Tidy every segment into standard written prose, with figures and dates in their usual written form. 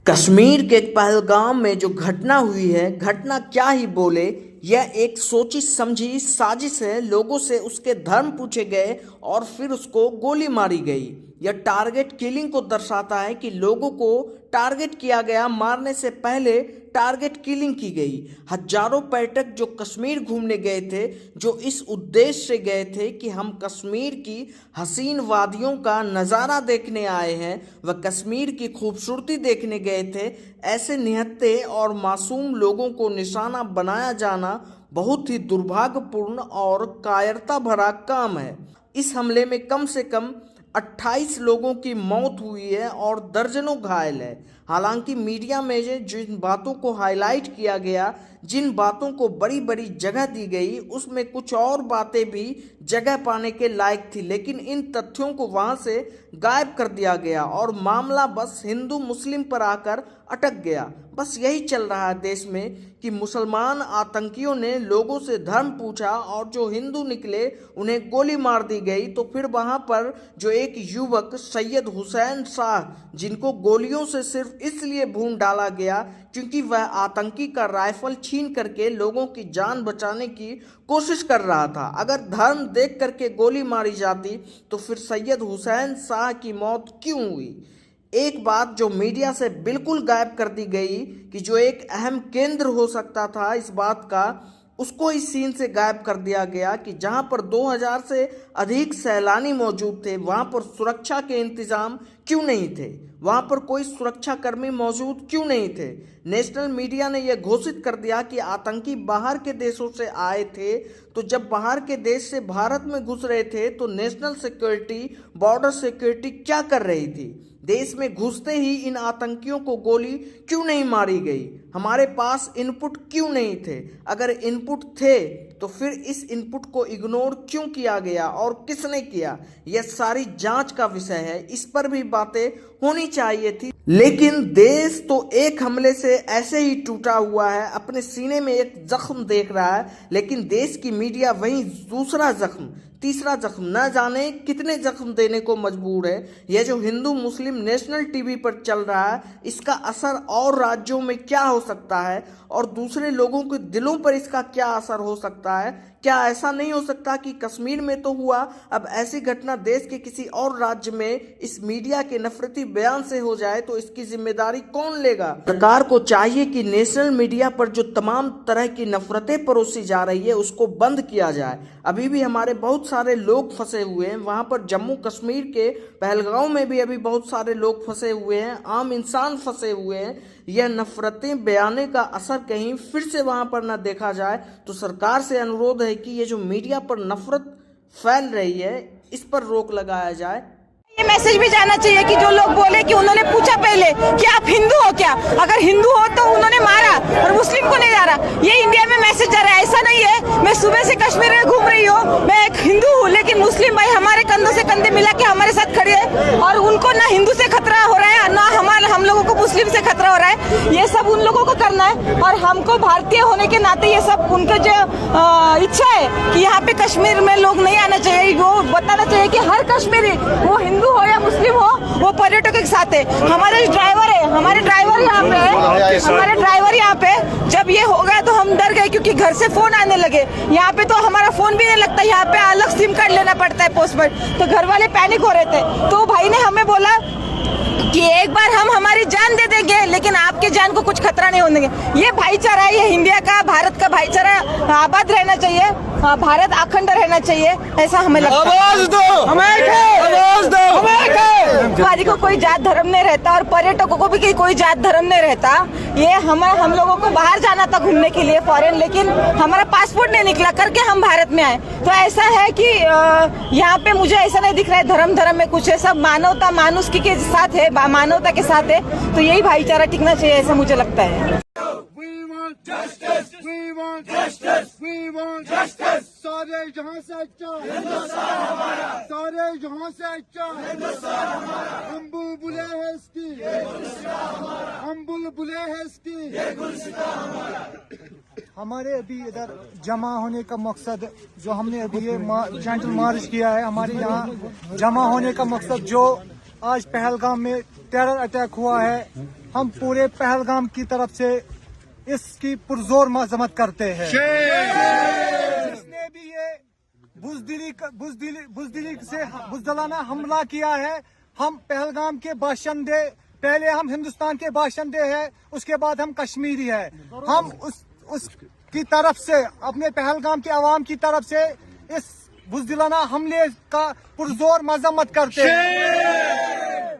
कश्मीर के पहलगाम में जो घटना हुई है, घटना क्या ही बोले, यह एक सोची समझी साजिश है। लोगों से उसके धर्म पूछे गए और फिर उसको गोली मारी गई। यह टारगेट किलिंग को दर्शाता है कि लोगों को टारगेट किया गया, मारने से पहले टारगेट किलिंग की गई। हजारों पर्यटक जो कश्मीर घूमने गए थे, जो इस उद्देश्य से गए थे कि हम कश्मीर की हसीन वादियों का नज़ारा देखने आए हैं, वह कश्मीर की खूबसूरती देखने गए थे, ऐसे निहत्थे और मासूम लोगों को निशाना बनाया जाना बहुत ही दुर्भाग्यपूर्ण और कायरता भरा काम है। इस हमले में कम से कम 28 लोगों की मौत हुई है और दर्जनों घायल है। हालांकि मीडिया में जिन बातों को हाईलाइट किया गया, जिन बातों को बड़ी बड़ी जगह दी गई, उसमें कुछ और बातें भी जगह पाने के लायक थी, लेकिन इन तथ्यों को वहां से गायब कर दिया गया और मामला बस हिंदू मुस्लिम पर आकर अटक गया। बस यही चल रहा है देश में कि मुसलमान आतंकियों ने लोगों से धर्म पूछा और जो हिंदू निकले उन्हें गोली मार दी गई। तो फिर वहां पर जो एक युवक सैयद हुसैन शाह, जिनको गोलियों से सिर्फ इसलिए भून डाला गया क्योंकि वह आतंकी का राइफल छीन करके लोगों की जान बचाने की कोशिश कर रहा था, अगर धर्म देख करके गोली मारी जाती तो फिर सैयद हुसैन शाह की मौत क्यों हुई? एक बात जो मीडिया से बिल्कुल गायब कर दी गई कि जो एक अहम केंद्र हो सकता था इस बात का, उसको इस सीन से गायब कर दिया गया कि जहां पर 2000 से अधिक सैलानी मौजूद थे, वहां पर सुरक्षा के इंतजाम क्यों नहीं थे? वहां पर कोई सुरक्षा कर्मी मौजूद क्यों नहीं थे? नेशनल मीडिया ने यह घोषित कर दिया कि आतंकी बाहर के देशों से आए थे। तो जब बाहर के देश से भारत में घुस रहे थे तो नेशनल सिक्योरिटी, बॉर्डर सिक्योरिटी क्या कर रही थी? देश में घुसते ही इन आतंकियों को गोली क्यों नहीं मारी गई? हमारे पास इनपुट क्यों नहीं थे? अगर इनपुट थे तो फिर इस इनपुट को इग्नोर क्यों किया गया और किसने किया? यह सारी जांच का विषय है, इस पर भी बातें होनी चाहिए थी। लेकिन देश तो एक हमले से ऐसे ही टूटा हुआ है, अपने सीने में एक जख्म देख रहा है, लेकिन देश की मीडिया वहीं दूसरा जख्म, तीसरा जख्म, न जाने कितने जख्म देने को मजबूर है। यह जो हिंदू मुस्लिम नेशनल टीवी पर चल रहा है, इसका असर और राज्यों में क्या हो सकता है और दूसरे लोगों के दिलों पर इसका क्या असर हो सकता है? क्या ऐसा नहीं हो सकता कि कश्मीर में तो हुआ, अब ऐसी घटना देश के किसी और राज्य में इस मीडिया के नफरती बयान से हो जाए तो इसकी जिम्मेदारी कौन लेगा? सरकार को चाहिए कि नेशनल मीडिया पर जो तमाम तरह की नफरतें परोसी जा रही है उसको बंद किया जाए। अभी भी हमारे बहुत सारे लोग फंसे हुए हैं, वहां पर जम्मू कश्मीर के पहलगाम में भी अभी बहुत सारे लोग फंसे हुए हैं, आम इंसान फंसे हुए हैं। यह नफरतें बयाने का असर कहीं फिर से वहां पर न देखा जाए। तो सरकार से अनुरोध है कि ये जो मीडिया पर नफरत फैल रही है इस पर रोक लगाया जाए। ये मैसेज भी जाना चाहिए कि जो लोग बोले कि उन्होंने पूछा पहले कि आप हिंदू हो क्या, अगर हिंदू हो तो उन्होंने मारा और मुस्लिम को नहीं मारा, ये इंडिया में मैसेज जा रहा है। ऐसा नहीं है, मैं सुबह से कश्मीर में घूम रही हूँ, मैं एक हिंदू हूँ, लेकिन मुस्लिम भाई हमारे कंधों से कंधे मिला के हमारे साथ खड़े हैं और उनको ना हिंदू से खतरा हो रहा है, ना हम लोगों को मुस्लिम से खतरा हो रहा है। ये सब उन लोगों को करना है और हमको भारतीय होने के नाते ये सब उनको जो इच्छा है कि यहाँ पे कश्मीर में लोग नहीं आना चाहिए, वो बताना चाहिए कि हर कश्मीरी, वो हिंदू हो या मुस्लिम हो, वो पर्यटकों के साथ है। हमारे ड्राइवर है, हमारे ड्राइवर यहाँ पे है, हमारे ड्राइवर यहाँ पे। जब ये हो गया तो हम डर गए क्योंकि घर से फोन आने लगे। यहाँ पे तो हमारा फोन भी नहीं लगता, यहाँ पे अलग सिम कार्ड लेना पड़ता है पोस्टपेड, तो घर वाले पैनिक हो रहे थे। तो भाई ने हमें बोला कि एक बार हम हमारी जान दे देंगे लेकिन आपके जान को कुछ खतरा नहीं होने देंगे। ये भाईचारा है, ये इंडिया का, भारत का भाईचारा आबाद रहना चाहिए, भारत अखंड रहना चाहिए, ऐसा हमें लगता है। आवाज दो, आवाज दो, हमारी को कोई जात धर्म नहीं रहता और पर्यटकों को भी कोई जात धर्म नहीं रहता। ये हम लोगों को बाहर जाना था घूमने के लिए फॉरेन, लेकिन हमारा पासपोर्ट नहीं निकला करके हम भारत में आए। तो ऐसा है कि यहाँ पे मुझे ऐसा नहीं दिख रहा है धर्म में कुछ है, सब मानवता मानुषी के साथ है, मानवता के साथ है। तो यही भाईचारा टिकना चाहिए, ऐसा मुझे लगता है। सारे जहां से अच्छा हिंदुस्तान हमारा, सारे जहां से अच्छा हिंदुस्तान हमारा। हम बुलबुले हैं इसकी, ये गुलसिता हमारा, हम बुलबुले हैं इसकी, ये गुलसिता हमारा। हमारे अभी इधर जमा होने का मकसद, जो हमने अभी ये जेंटल मार्च किया है, हमारे यहाँ जमा होने का मकसद जो आज पहलगाम में टेरर अटैक हुआ है, हम पूरे पहलगाम की तरफ से इसकी पुरजोर मजम्मत करते हैं। जिसने भी ये बुज़दिलाना हमला किया है, हम पहलगाम के बाशिंदे, पहले हम हिंदुस्तान के बाशिंदे हैं, उसके बाद हम कश्मीरी है। हम उसकी तरफ से, अपने पहलगाम के अवाम की तरफ से इस बुज़दिलाना हमले का पुरजोर मजम्मत करते हैं।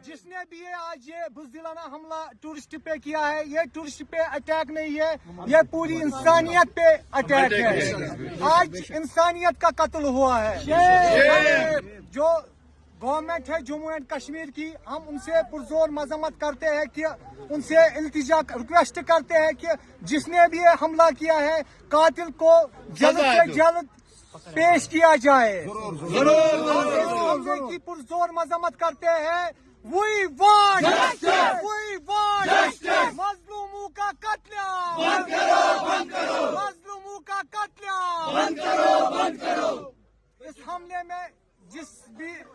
जिसने भी ये आज ये बुज़दिलाना हमला टूरिस्ट पे किया है, ये टूरिस्ट पे अटैक नहीं है, ये पूरी इंसानियत पे अटैक है। आज इंसानियत का कत्ल हुआ है। जो गवर्नमेंट है जम्मू एंड कश्मीर की, हम उनसे पुरजोर मजम्मत करते हैं कि उनसे इल्तिजा रिक्वेस्ट करते हैं कि जिसने भी ये हमला किया है, कातिल को जल्द से जल्द पेश किया जाए। हमले की पुरजोर मजम्मत करते हैं। We want मजलूमों का कत्लेआम, मजलूमों का कत्लेआम। इस हमले में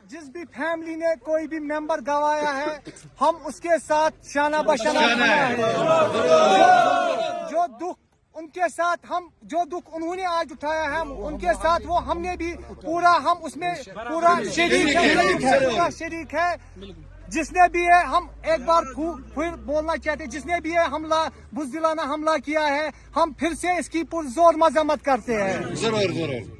जिस भी फैमिली ने कोई भी मेंबर गवाया है, हम उसके साथ शाना बशाना है। जो दुख उनके साथ, हम जो दुख उन्होंने आज उठाया है, हम उनके साथ वो हमने भी पूरा, हम उसमें पूरा शरीक है। जिसने भी है, हम एक बार फिर बोलना चाहते हैं, जिसने भी है हमला, बुज़दिलाना हमला किया है, हम फिर से इसकी पुरजोर मजम्मत करते हैं। जरूर।